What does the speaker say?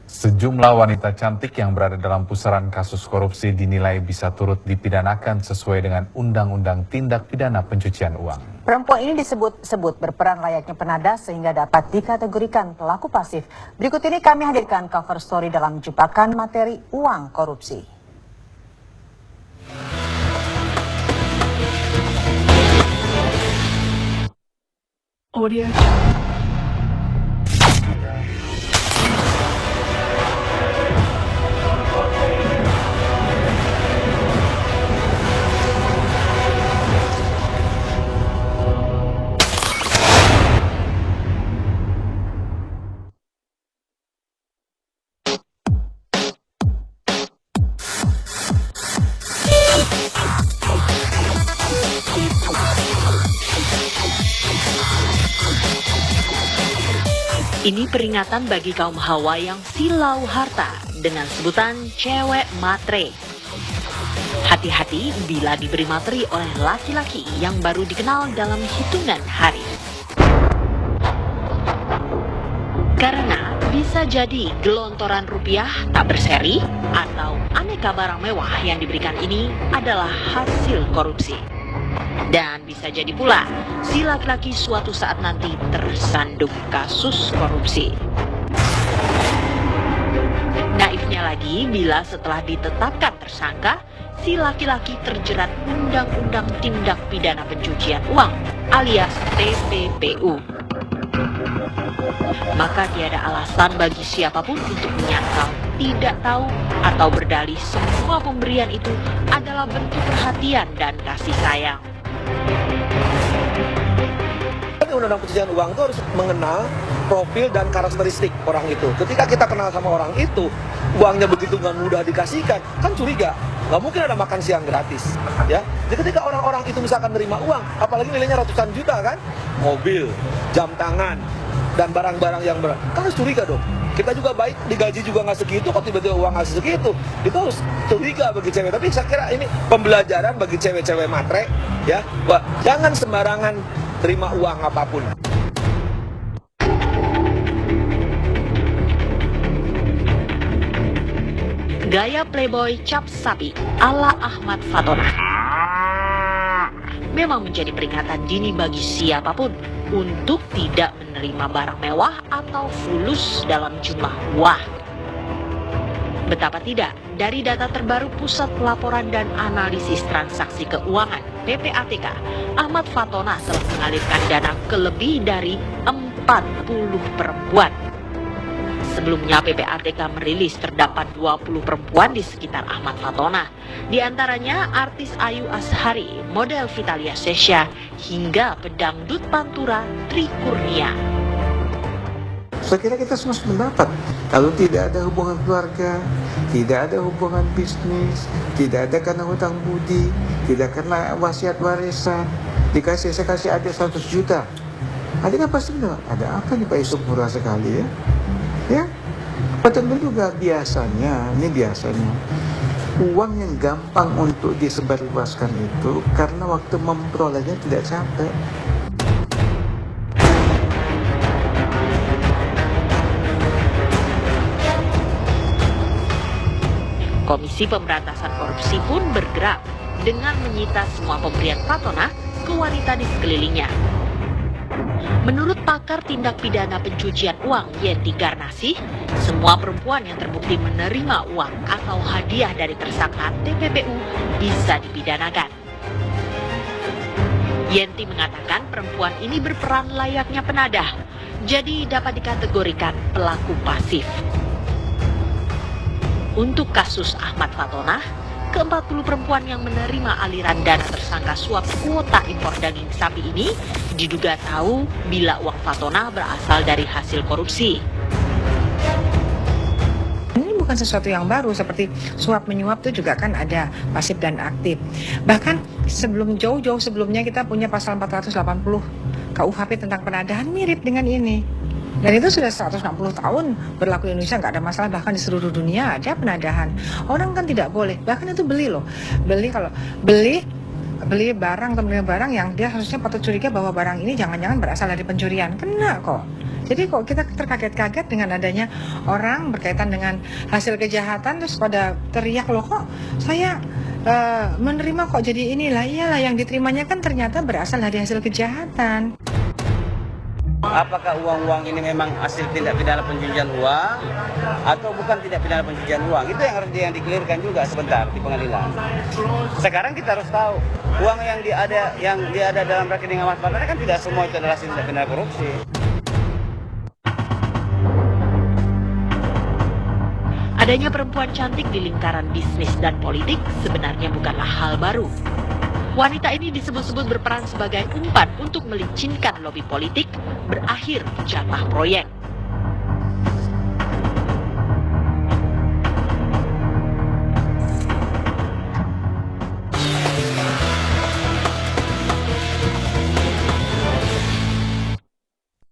Sejumlah wanita cantik yang berada dalam pusaran kasus korupsi dinilai bisa turut dipidanakan sesuai dengan Undang-Undang Tindak Pidana Pencucian Uang. Perempuan ini disebut-sebut berperan layaknya penada sehingga dapat dikategorikan pelaku pasif. Berikut ini kami hadirkan cover story dalam jebakan materi uang korupsi. Audio. Ini peringatan bagi kaum hawa yang silau harta dengan sebutan cewek matre. Hati-hati bila diberi materi oleh laki-laki yang baru dikenal dalam hitungan hari. Karena bisa jadi gelontoran rupiah tak berseri atau aneka barang mewah yang diberikan ini adalah hasil korupsi. Dan bisa jadi pula si laki-laki suatu saat nanti tersandung kasus korupsi. Naifnya lagi bila setelah ditetapkan tersangka, si laki-laki terjerat Undang-Undang Tindak Pidana Pencucian Uang alias TPPU. Maka tiada alasan bagi siapapun untuk menyangkal tidak tahu atau berdalih semua pemberian itu adalah bentuk perhatian dan kasih sayang. Undang-undang pencucian uang itu harus mengenal profil dan karakteristik orang itu. Ketika kita kenal sama orang itu, uangnya begitu nggak mudah dikasihkan, kan curiga. Nggak mungkin ada makan siang gratis, ya. Jadi ketika orang-orang itu misalkan nerima uang, apalagi nilainya ratusan juta kan, mobil, jam tangan, dan barang-barang yang berat, kan harus curiga dong. Kita juga baik, digaji juga nggak segitu, kok tiba-tiba uang nggak segitu, itu harus curiga bagi cewek. Tapi saya kira ini pembelajaran bagi cewek-cewek matre, ya, wah, jangan sembarangan terima uang apapun. Gaya playboy cap sapi ala Ahmad Fatona memang menjadi peringatan dini bagi siapapun untuk tidak menerima barang mewah atau fulus dalam jumlah wah. Betapa tidak, dari data terbaru Pusat Pelaporan dan Analisis Transaksi Keuangan (PPATK), Ahmad Fatona telah mengalirkan dana ke lebih dari 40 perempuan. Sebelumnya PPATK merilis terdapat 20 perempuan di sekitar Ahmad Fatona. Di antaranya artis Ayu Azhari, model Vitalia Sesha, hingga pedangdut Pantura Tri Kurnia. Saya kira kita semua mendapat. Kalau tidak ada hubungan keluarga, tidak ada hubungan bisnis, tidak ada karena hutang budi, tidak karena wasiat warisan, saya kasih adik 100 juta. Adik kan pasti bilang, ada apa nih Pak Yusuf murah sekali ya? Ya, betul juga biasanya, uang yang gampang untuk disebarluaskan itu karena waktu memperolehnya tidak capek. Komisi Pemberantasan Korupsi pun bergerak dengan menyita semua pemberian Fatona ke wanita di sekelilingnya. Menurut pakar tindak pidana pencucian uang Yenti Garnasih, semua perempuan yang terbukti menerima uang atau hadiah dari tersangka TPPU bisa dipidanakan. Yenti mengatakan perempuan ini berperan layaknya penadah, jadi dapat dikategorikan pelaku pasif. Untuk kasus Ahmad Fatona, ke-40 perempuan yang menerima aliran dana tersangka suap kuota impor daging sapi ini diduga tahu bila uang Fatona berasal dari hasil korupsi. Ini bukan sesuatu yang baru, seperti suap menyuap itu juga kan ada pasif dan aktif. Bahkan jauh-jauh sebelumnya kita punya pasal 480 KUHP tentang penadahan mirip dengan ini. Dan itu sudah 160 tahun berlaku di Indonesia, nggak ada masalah, bahkan di seluruh dunia ada penadahan. Orang kan tidak boleh, bahkan itu beli loh. Beli barang atau menerima barang yang dia harusnya patut curiga bahwa barang ini jangan-jangan berasal dari pencurian. Kena kok. Jadi kok kita terkaget-kaget dengan adanya orang berkaitan dengan hasil kejahatan terus pada teriak, loh kok saya menerima kok jadi inilah. Iyalah, yang diterimanya kan ternyata berasal dari hasil kejahatan. Apakah uang-uang ini memang hasil tindak pidana pencucian uang atau bukan tindak pidana pencucian uang? Itu yang harus dikelirkan juga sebentar di pengadilan. Sekarang kita harus tahu uang yang ada dalam rekening Ahmad Farhan kan tidak semua itu adalah tindak pidana korupsi. Adanya perempuan cantik di lingkaran bisnis dan politik sebenarnya bukanlah hal baru. Wanita ini disebut-sebut berperan sebagai umpan untuk melicinkan lobi politik, berakhir jatah proyek.